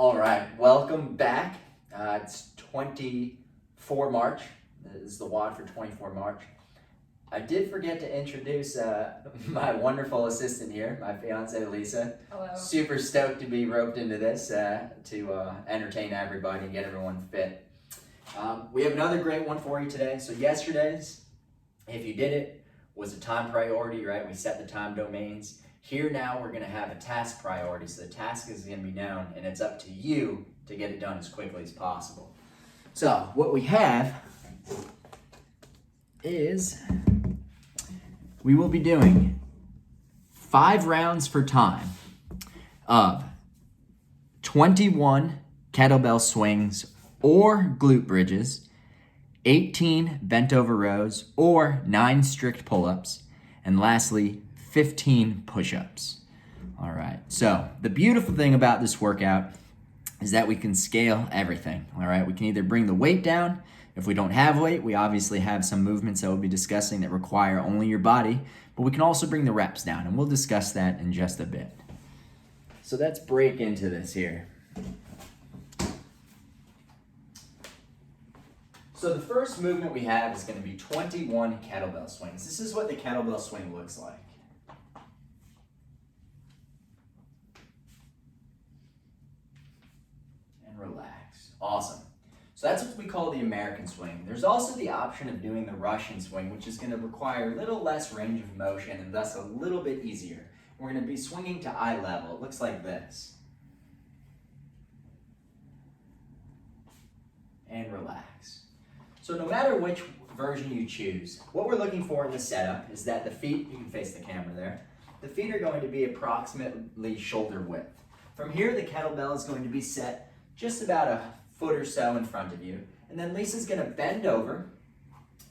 All right, welcome back. It's 24 March. This is the WOD for 24 March. I did forget to introduce my wonderful assistant here, my fiance Lisa. Hello. Super stoked to be roped into this to entertain everybody and get everyone fit. We have another great one for you today. So yesterday's, if you did it, was a time priority, right? We set the time domains. Here now we're going to have a task priority. So the task is going to be known and it's up to you to get it done as quickly as possible. So what we have is we will be doing 5 rounds for time of 21 kettlebell swings or glute bridges, 18 bent over rows or 9 strict pull-ups, and lastly 15 push-ups. All right, so the beautiful thing about this workout is that we can scale everything. All right, we can either bring the weight down. If we don't have weight, we obviously have some movements that we'll be discussing that require only your body, but we can also bring the reps down, and we'll discuss that in just a bit. So let's break into this here. So the first movement we have is going to be 21 kettlebell swings. This is what the kettlebell swing looks like. And relax. Awesome. So that's what we call the American swing. There's also the option of doing the Russian swing, which is going to require a little less range of motion and thus a little bit easier. We're going to be swinging to eye level. It looks like this. And relax. So no matter which version you choose, what we're looking for in the setup is that the feet, you can face the camera there, the feet are going to be approximately shoulder width. From here, the kettlebell is going to be set just about a foot or so in front of you. And then Lisa's going to bend over,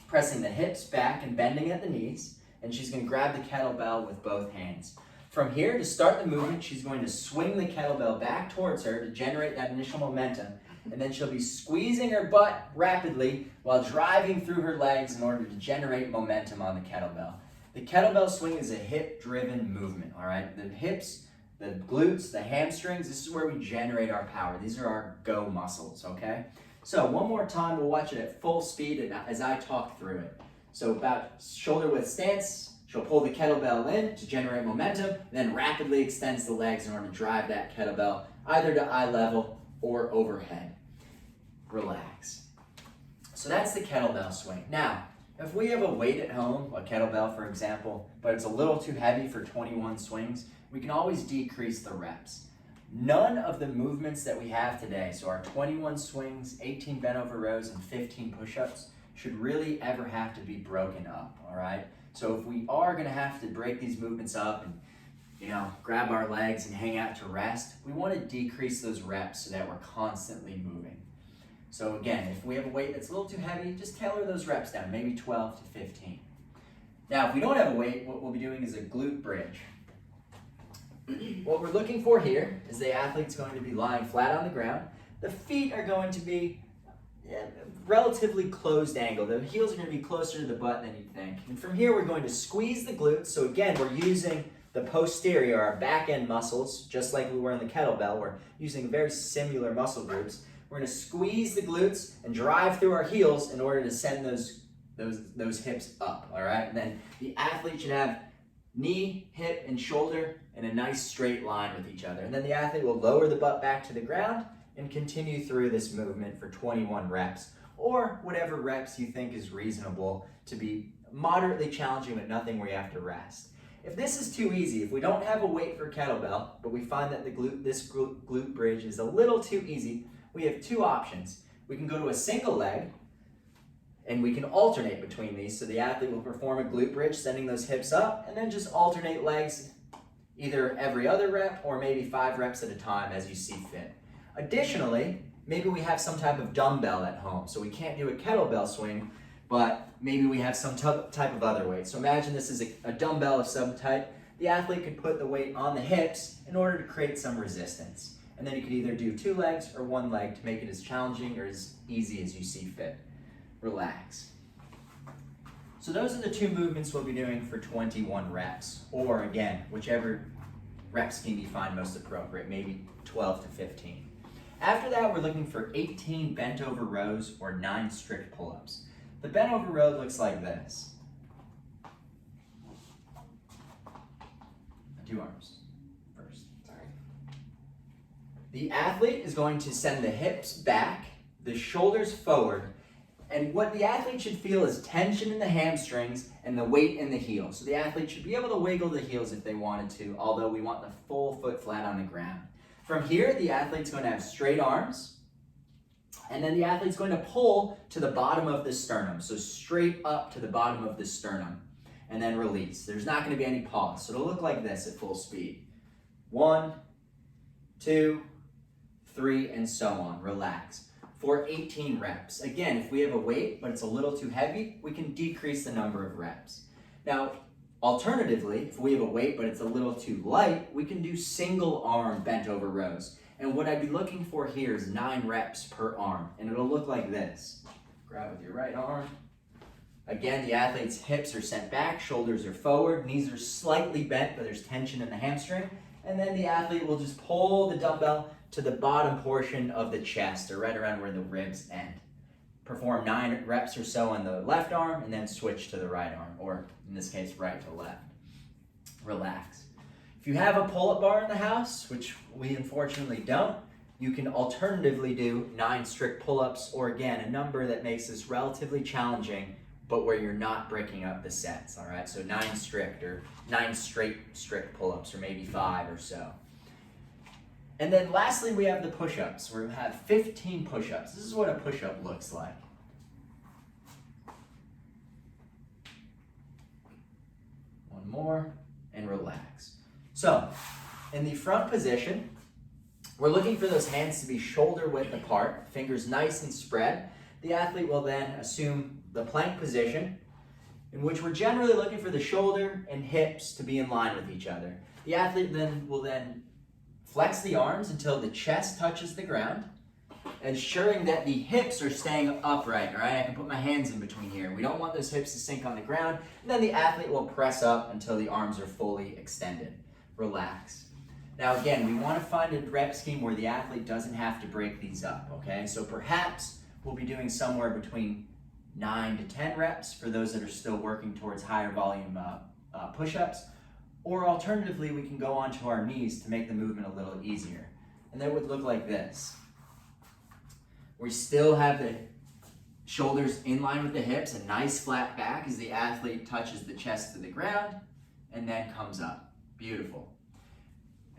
pressing the hips back and bending at the knees, and she's going to grab the kettlebell with both hands. From here, to start the movement, she's going to swing the kettlebell back towards her to generate that initial momentum. And then she'll be squeezing her butt rapidly while driving through her legs in order to generate momentum on the kettlebell. The kettlebell swing is a hip-driven movement, all right? The hips, the glutes, the hamstrings, this is where we generate our power. These are our go muscles, okay? So one more time, we'll watch it at full speed as I talk through it. So about shoulder width stance, she'll pull the kettlebell in to generate momentum, then rapidly extends the legs in order to drive that kettlebell either to eye level or overhead. Relax. So that's the kettlebell swing. Now, if we have a weight at home, a kettlebell for example, but it's a little too heavy for 21 swings, we can always decrease the reps. None of the movements that we have today, so our 21 swings, 18 bent over rows, and 15 push-ups, should really ever have to be broken up, all right? So if we are gonna have to break these movements up and grab our legs and hang out to rest, we want to decrease those reps so that we're constantly moving. So again, if we have a weight that's a little too heavy, just tailor those reps down, maybe 12 to 15. Now, if we don't have a weight, what we'll be doing is a glute bridge. What we're looking for here is the athlete's going to be lying flat on the ground. The feet are going to be relatively closed angle. The heels are going to be closer to the butt than you'd think. And from here, we're going to squeeze the glutes. So again, we're using the posterior, our back end muscles, just like we were in the kettlebell. We're using very similar muscle groups. We're going to squeeze the glutes and drive through our heels in order to send those hips up, all right? And then the athlete should have knee, hip, and shoulder in a nice straight line with each other. And then the athlete will lower the butt back to the ground and continue through this movement for 21 reps, or whatever reps you think is reasonable to be moderately challenging, but nothing where you have to rest. If this is too easy, if we don't have a weight for kettlebell, but we find that this glute bridge is a little too easy, we have 2 options. We can go to a single leg, and we can alternate between these. So the athlete will perform a glute bridge, sending those hips up, and then just alternate legs, either every other rep or maybe 5 reps at a time as you see fit. Additionally, maybe we have some type of dumbbell at home, so we can't do a kettlebell swing, but maybe we have some type of other weight. So imagine this is a dumbbell of some type. The athlete could put the weight on the hips in order to create some resistance. And then you could either do 2 legs or 1 leg to make it as challenging or as easy as you see fit. Relax. So those are the 2 movements we'll be doing for 21 reps, or again, whichever rep scheme you find most appropriate, maybe 12 to 15. After that, we're looking for 18 bent over rows or 9 strict pull-ups. The bent over row looks like this. 2 arms first. Sorry. The athlete is going to send the hips back, the shoulders forward, and what the athlete should feel is tension in the hamstrings and the weight in the heel. So the athlete should be able to wiggle the heels if they wanted to, although we want the full foot flat on the ground. From here, the athlete's going to have straight arms, and then the athlete's going to pull to the bottom of the sternum, so straight up to the bottom of the sternum, and then release. There's not going to be any pause, so it'll look like this at full speed. 1, 2, 3, and so on. Relax. For 18 reps. Again, if we have a weight, but it's a little too heavy, we can decrease the number of reps. Now, alternatively, if we have a weight, but it's a little too light, we can do single arm bent over rows. And what I'd be looking for here is 9 reps per arm, and it'll look like this. Grab with your right arm. Again, the athlete's hips are sent back, shoulders are forward, knees are slightly bent, but there's tension in the hamstring. And then the athlete will just pull the dumbbell to the bottom portion of the chest, or right around where the ribs end. Perform 9 reps or so on the left arm, and then switch to the right arm, or in this case, right to left. Relax. If you have a pull-up bar in the house, which we unfortunately don't, you can alternatively do 9 strict pull-ups, or again, a number that makes this relatively challenging, but where you're not breaking up the sets, all right? So 9 strict, or 9 straight strict pull-ups, or maybe 5 or so. And then lastly, we have the push-ups. We have 15 push-ups. This is what a push-up looks like. One more, and relax. So, in the front position, we're looking for those hands to be shoulder width apart, fingers nice and spread. The athlete will then assume the plank position, in which we're generally looking for the shoulder and hips to be in line with each other. The athlete will then flex the arms until the chest touches the ground, ensuring that the hips are staying upright, all right? I can put my hands in between here. We don't want those hips to sink on the ground. And then the athlete will press up until the arms are fully extended. Relax. Now again, we want to find a rep scheme where the athlete doesn't have to break these up, okay? So perhaps we'll be doing somewhere between 9 to 10 reps for those that are still working towards higher volume push-ups. Or alternatively, we can go onto our knees to make the movement a little easier. And that would look like this. We still have the shoulders in line with the hips, a nice flat back as the athlete touches the chest to the ground and then comes up. Beautiful.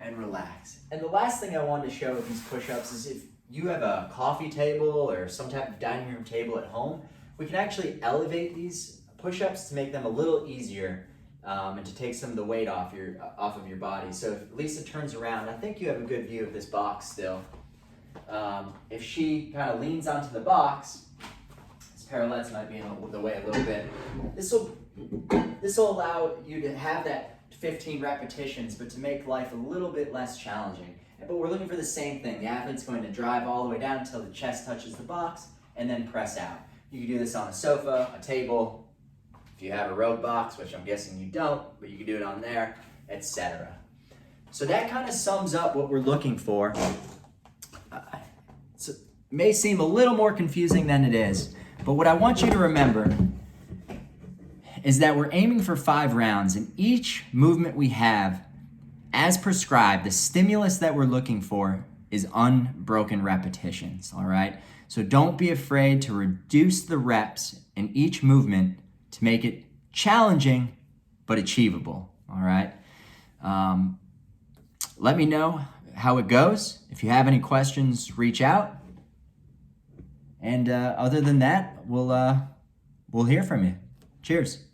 And relax. And the last thing I wanted to show with these push-ups is if you have a coffee table or some type of dining room table at home, we can actually elevate these push-ups to make them a little easier and to take some of the weight off of your body. So if Lisa turns around, I think you have a good view of this box still. If she kind of leans onto the box, this parallettes might be in the way a little bit. This will allow you to have that 15 repetitions, but to make life a little bit less challenging. But we're looking for the same thing. The athlete's going to drive all the way down until the chest touches the box and then press out. You can do this on a sofa, a table, if you have a road box, which I'm guessing you don't, but you can do it on there, etc. So that kind of sums up what we're looking for. It may seem a little more confusing than it is, but what I want you to remember is that we're aiming for 5 rounds, and each movement we have, as prescribed, the stimulus that we're looking for is unbroken repetitions, all right? So don't be afraid to reduce the reps in each movement to make it challenging but achievable, all right? Let me know how it goes. If you have any questions, reach out. And other than that, we'll hear from you. Cheers.